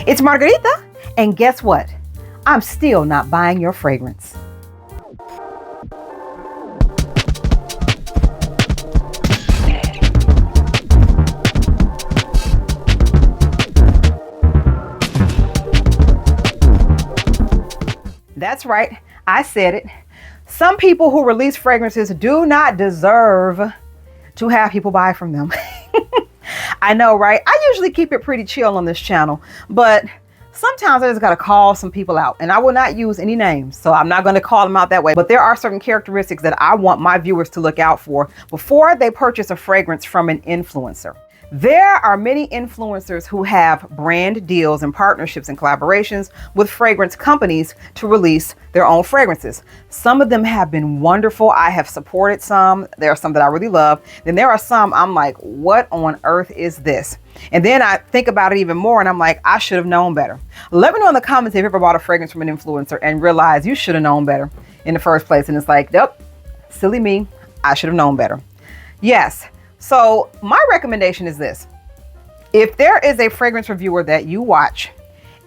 It's Margarita, and guess what? I'm still not buying your fragrance. That's right, I said it. Some people who release fragrances do not deserve to have people buy from them. I know, right? I usually keep it pretty chill on this channel, but sometimes I just got to call some people out, and I will not use any names, so I'm not going to call them out that way. But there are certain characteristics that I want my viewers to look out for before they purchase a fragrance from an influencer. There are many influencers who have brand deals and partnerships and collaborations with fragrance companies to release their own fragrances. Some of them have been wonderful. I have supported some. There are some that I really love. Then there are some I'm like, what on earth is this? And then I think about it even more and I'm like, I should have known better. Let me know in the comments if you've ever bought a fragrance from an influencer and realized you should have known better in the first place. And it's like, yep, silly me. I should have known better. Yes. So my recommendation is this. If there is a fragrance reviewer that you watch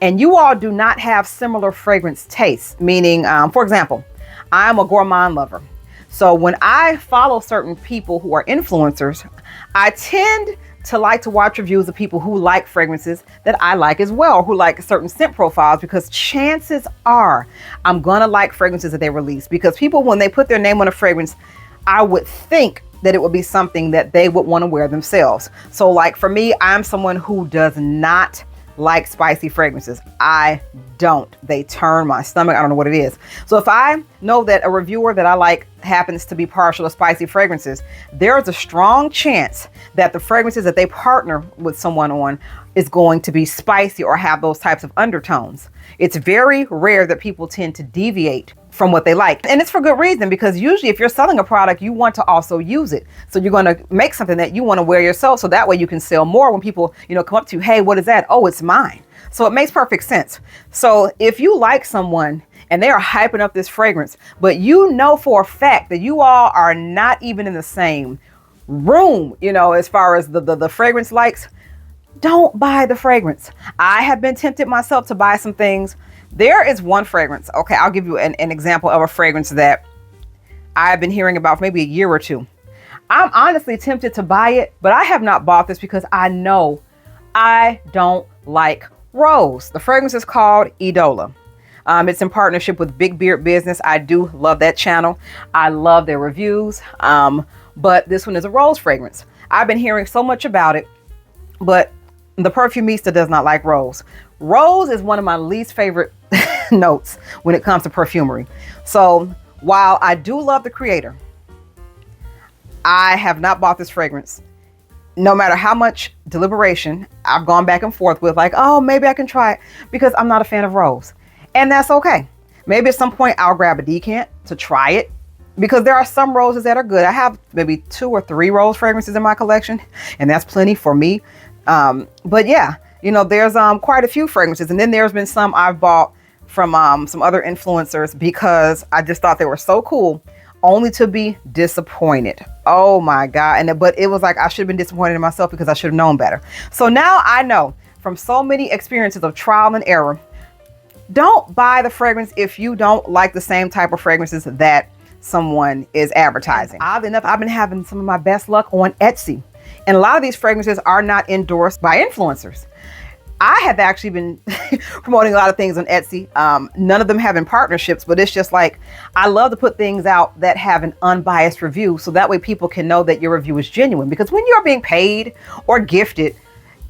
and you all do not have similar fragrance tastes, meaning, for example, I'm a gourmand lover. So when I follow certain people who are influencers, I tend to like to watch reviews of people who like fragrances that I like as well, who like certain scent profiles, because chances are I'm going to like fragrances that they release, because people, when they put their name on a fragrance, I would think that it would be something that they would want to wear themselves. So like for me, I'm someone who does not like spicy fragrances. I don't. They turn my stomach. I don't know what it is. So if I know that a reviewer that I like happens to be partial to spicy fragrances, there is a strong chance that the fragrances that they partner with someone on is going to be spicy or have those types of undertones. It's very rare that people tend to deviate from what they like. And it's for good reason, because usually if you're selling a product, you want to also use it. So you're going to make something that you want to wear yourself, so that way you can sell more when people, come up to you, hey, what is that? Oh, it's mine. So it makes perfect sense. So if you like someone and they are hyping up this fragrance, but you know for a fact that you all are not even in the same room, as far as the fragrance likes, don't buy the fragrance. I have been tempted myself to buy some things. There is one fragrance. Okay, I'll give you an example of a fragrance that I've been hearing about for maybe a year or two. I'm honestly tempted to buy it, but I have not bought this because I know I don't like rose. The fragrance is called Idola. It's in partnership with Big Beard Business. I do love that channel. I love their reviews. But this one is a rose fragrance. I've been hearing so much about it, but the perfumista does not like rose. Rose is one of my least favorite notes when it comes to perfumery. So while I do love the creator, I have not bought this fragrance. No matter how much deliberation I've gone back and forth with, like, oh, maybe I can try it, because I'm not a fan of rose. And that's okay. Maybe at some point I'll grab a decant to try it, because there are some roses that are good. I have maybe 2 or 3 rose fragrances in my collection, and that's plenty for me. But yeah, there's quite a few fragrances. And then there's been some I've bought from some other influencers because I just thought they were so cool, only to be disappointed. Oh my God. But it was like, I should have been disappointed in myself because I should have known better. So now I know from so many experiences of trial and error, don't buy the fragrance if you don't like the same type of fragrances that someone is advertising. Oddly enough, I've been having some of my best luck on Etsy. And a lot of these fragrances are not endorsed by influencers. I have actually been promoting a lot of things on Etsy. None of them have in partnerships, but it's just like, I love to put things out that have an unbiased review, so that way people can know that your review is genuine. Because when you're being paid or gifted,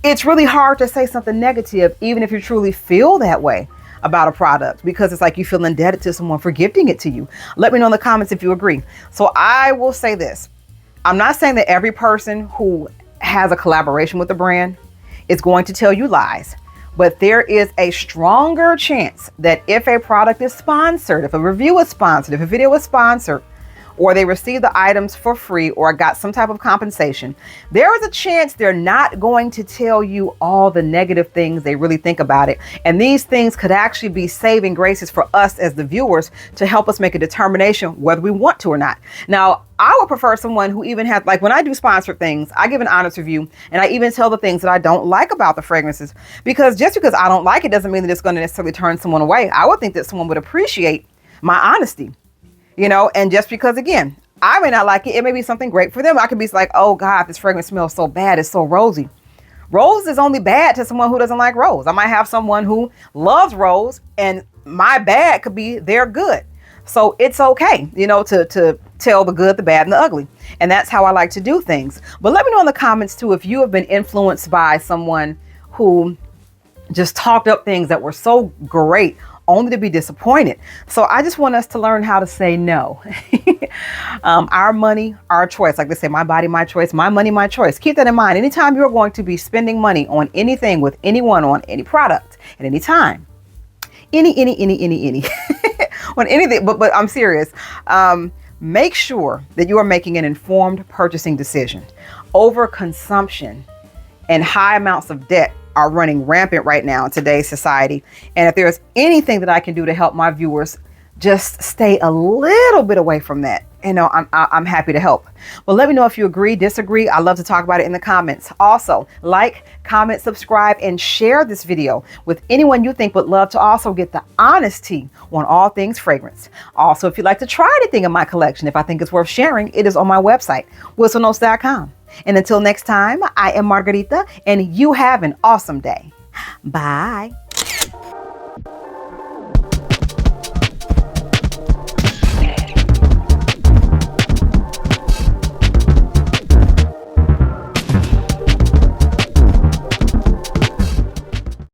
it's really hard to say something negative, even if you truly feel that way about a product, because it's like you feel indebted to someone for gifting it to you. Let me know in the comments if you agree. So I will say this. I'm not saying that every person who has a collaboration with a brand is going to tell you lies, but there is a stronger chance that if a product is sponsored, if a review is sponsored, if a video is sponsored, or they received the items for free or got some type of compensation, there is a chance they're not going to tell you all the negative things they really think about it. And these things could actually be saving graces for us as the viewers to help us make a determination whether we want to or not. Now, I would prefer someone who even has, like when I do sponsored things, I give an honest review and I even tell the things that I don't like about the fragrances, because just because I don't like it doesn't mean that it's going to necessarily turn someone away. I would think that someone would appreciate my honesty, you know, and just because, again, I may not like it, it may be something great for them. I could be like, oh God, this fragrance smells so bad. It's so rosy. Rose is only bad to someone who doesn't like rose. I might have someone who loves rose and my bad could be their good. So it's okay, you know, to tell the good, the bad, and the ugly. And that's how I like to do things. But let me know in the comments too, if you have been influenced by someone who just talked up things that were so great only to be disappointed. So I just want us to learn how to say no. Our money, our choice. Like they say, my body, my choice, my money, my choice. Keep that in mind. Anytime you're going to be spending money on anything with anyone, on any product at any time, any on anything, but I'm serious. Make sure that you are making an informed purchasing decision. Overconsumption and high amounts of debt are running rampant right now in today's society. And if there's anything that I can do to help my viewers just stay a little bit away from that, you know, I'm happy to help. But let me know if you agree, disagree. I love to talk about it in the comments. Also, like, comment, subscribe, and share this video with anyone you think would love to also get the honesty on all things fragrance. Also, if you'd like to try anything in my collection, if I think it's worth sharing, it is on my website, whistlenotes.com. And until next time, I am Margarita, and you have an awesome day. Bye.